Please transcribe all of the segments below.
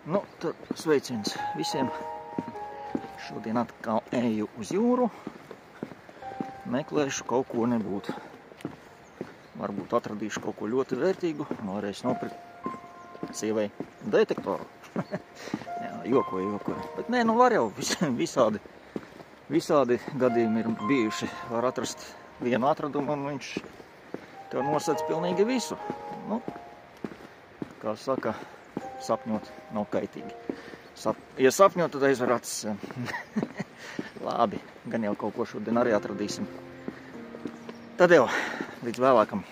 Nu, tad sveiciens visiem. Šodien atkal eju uz jūru. Meklēšu kaut ko nebūtu. Varbūt atradīšu kaut ko ļoti vērtīgu. Varēšu nopirkt sievai detektoru. Jā, jokoju. Bet nē, nu var jau visādi gadījumi ir bijuši. Var atrast vienu atradumu un viņš tev nosedz pilnīgi visu. Nu, kā saka, sapņot nav kaitīgi. Ja sapņot, tad aizver acis. Labi, gan jau kaut ko šodien arī atradīsim. Tad jau, līdz vēlākam.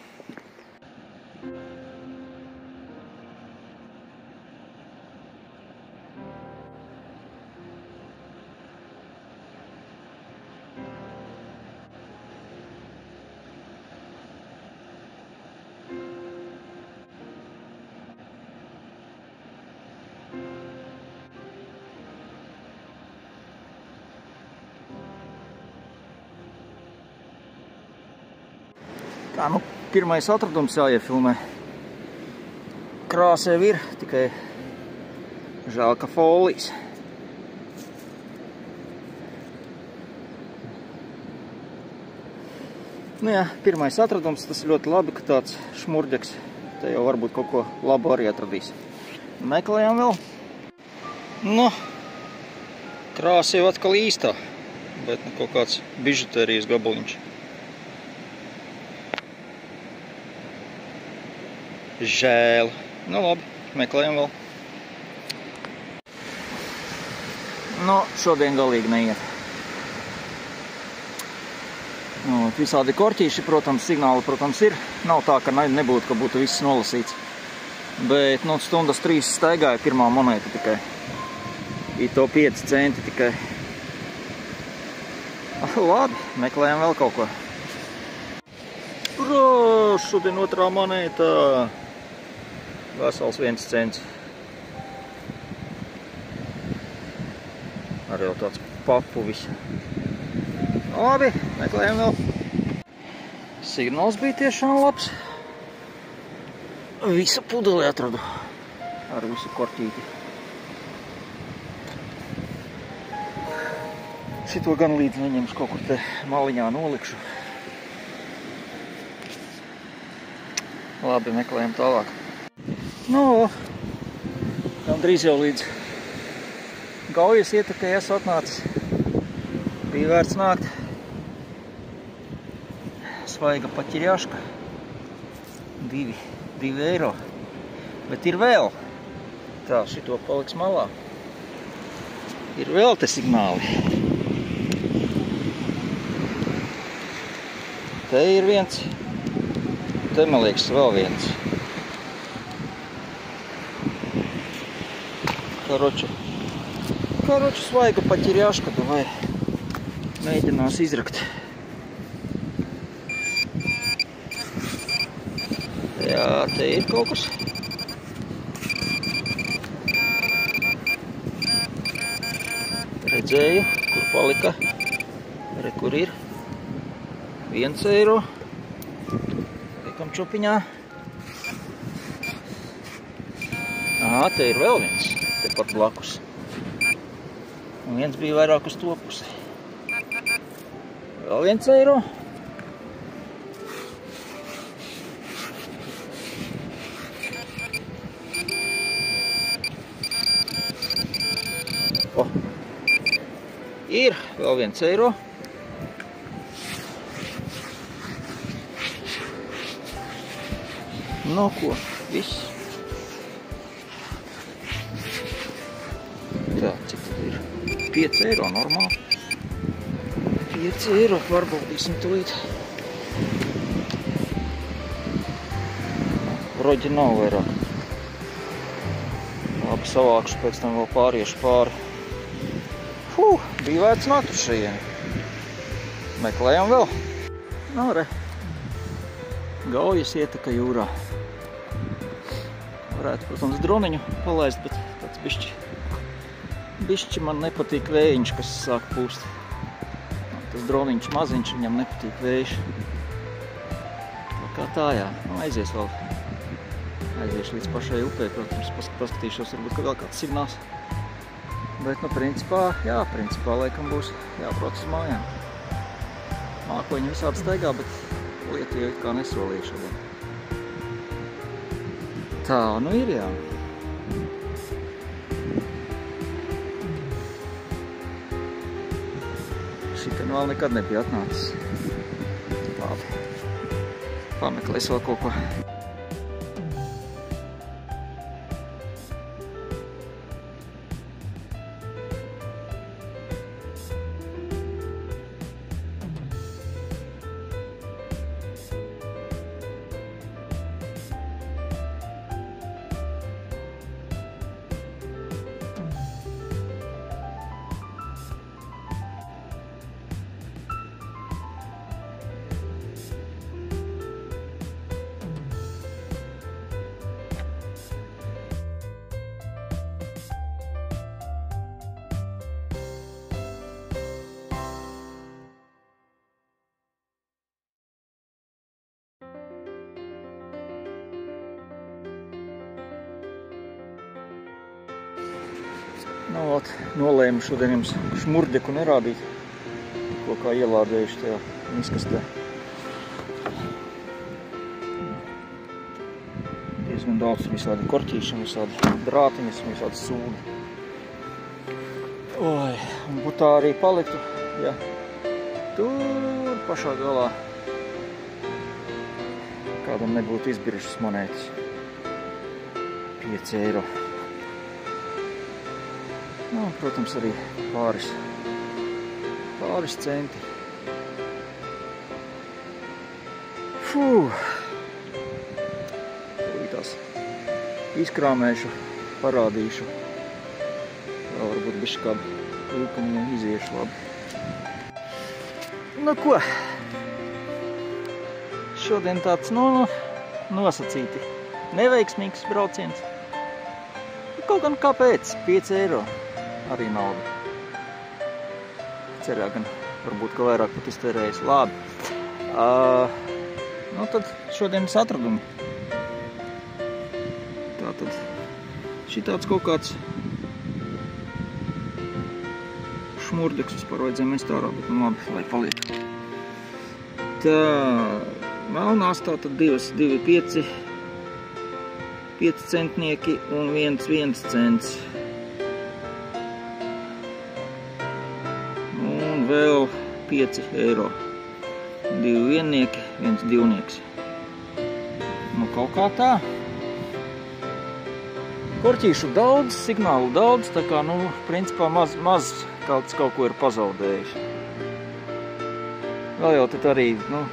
Tā, nu, pirmais atradums jāiefilmē. Krāsa jau ir, tikai žēl, ka folijas. Nu jā, pirmais atradums, tas ir ļoti labi, ka tāds šmurģeks. Te jau varbūt kaut ko labu arī atradīs. Meklējām vēl. Nu, krāsa jau atkal īstā, bet nu kaut kāds bižutērijas gabaliņš. Žēl. Nu labi, meklējam vēl. Nu, šodien galīgi neiet. Nu, visādi korķīši, protams, signāli, protams, ir. Nav tā, ka nebūtu, ka būtu viss nolasīts. Bet, nu, stundas 3 staigāja pirmā monēta tikai. I to 5 centi tikai. Labi, meklējam vēl kaut ko. Urā, šodien otrā monēta. Vesels 1 cents. Arī jau tāds papuvis. Labi, meklējam vēl. Signāls bija tiešām labs. Visu pudeli atradu. Ar visu korķīti. Šito gan līdz neņemšu, kaut kur te maliņā nolikšu. Labi, meklējam tālāk. Nu, gandrīz jau līdz Gaujas ietakai esmu atnācis. Bija vērts nākt. Svaiga paķirjaška. 2 eiro. Bet ir vēl. Tā, šito paliks malā. Ir vēl te signāli. Te ir viens. Te, man liekas, vēl viens. Karoči svaiga paķirjaška, vai mēģinās izrakt. Jā, te ir kaut kas. Redzēju, kur palika. Re, kur ir. 1 eiro. Liekam čupiņā. Ā, te ir vēl viens. Tepat blakus. Un viens bija vairāk uz to pusi. Vēl 1 eiro. O! Ir vēl 1 eiro. Nu ko, viss. Tā, cik tad ir? 5 eiro, normāli. 5 eiro, varbaudīsim tūlīt. Roģi nav vairāk. Labi, savākšu, pēc tam vēl pāriešu pāri. Bija vērts nākt uz šajieni. Meklējam vēl. Nu, re. Gaujas ietaka jūrā. Varētu, protams, droniņu palaist, bet tāds bišķi man nepatīk vējiņš, kas sāk pūst. Tas droniņš maziņš, viņam nepatīk vējš. Tā kā tā, jā. Nu, aizies vēl Aiziešu līdz pašai upē, protams, paskatīšos, varbūt, ka vēl kāds signāls. Bet, nu, principā, laikam būs jābrauc uz mājām. Mākoņi visādi staigā, bet lietu jau it kā nesolīja šodien. Tā, nu ir, jā. Šitien vēl nekad nebija atnācis. Labi. Pameklēs vēl kaut ko. Nu, nolēmu šodien jums šmurdeku nerādīt, ko kā ielādējuši tajā miskastē. Diezgan daudz visādi korķīši, visādi drātiņas, visādi sūdi. Oi, un būtu tā arī paliktu, ja tur pašā galā kādam nebūtu izbirušas monētas. 5 eiro. Nu, protams, arī pāris centi. Tās izkrāmēšu, parādīšu. Vēl varbūt bišķi kādu lūkumu iziešu labi. Nu ko? Šodien tāds, nosacīti neveiksmīgs brauciens. Kaut gan kāpēc? 5 eiro. Arī nauda. Cerā gan varbūt, ka vairāk pat iztērējis. Labi. Nu tad šodienas atradumi. Tātad šitāds kaut kāds šmurdeks. Vispār vajadzēja mest ārā, bet nu labi, lai paliek. Tā, melnās tātad 2,5 centnieki un 1 cents. Un vēl 5 eiro. 2 viennieki, 1 divnieks. Nu, kaut kā tā. Korķīšu daudz, signālu daudz, tā kā, principā maz kaut ko ir pazaudējuši. Vēl jau tad arī,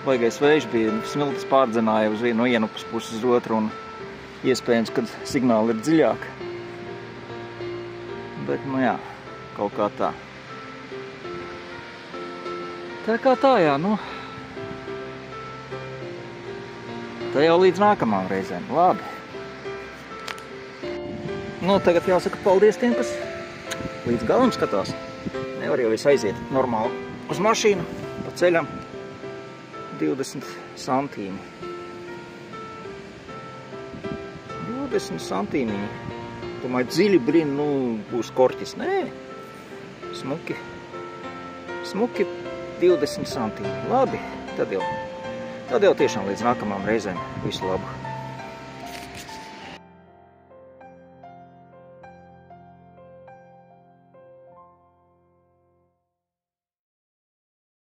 baigais vējš bija, smiltis pārdzenāja uz no vienupas puses uz otru un iespējams, kad signāli ir dziļāk. Bet, jā, kaut kā tā. Tā kā tā, jā, tā jau līdz nākamām reizēm. Labi. Tagad jāsaka paldies tiem, kas līdz galam skatās. Nevar jau visu aiziet normāli uz mašīnu, pa ceļam 20 santīmi. 20 santīmiņi. Domāju, dziļi blin, būs korķis. Nē, smuki 20 santīmi. Labi, tad jau tiešām līdz nākamām reizēm. Visu labu.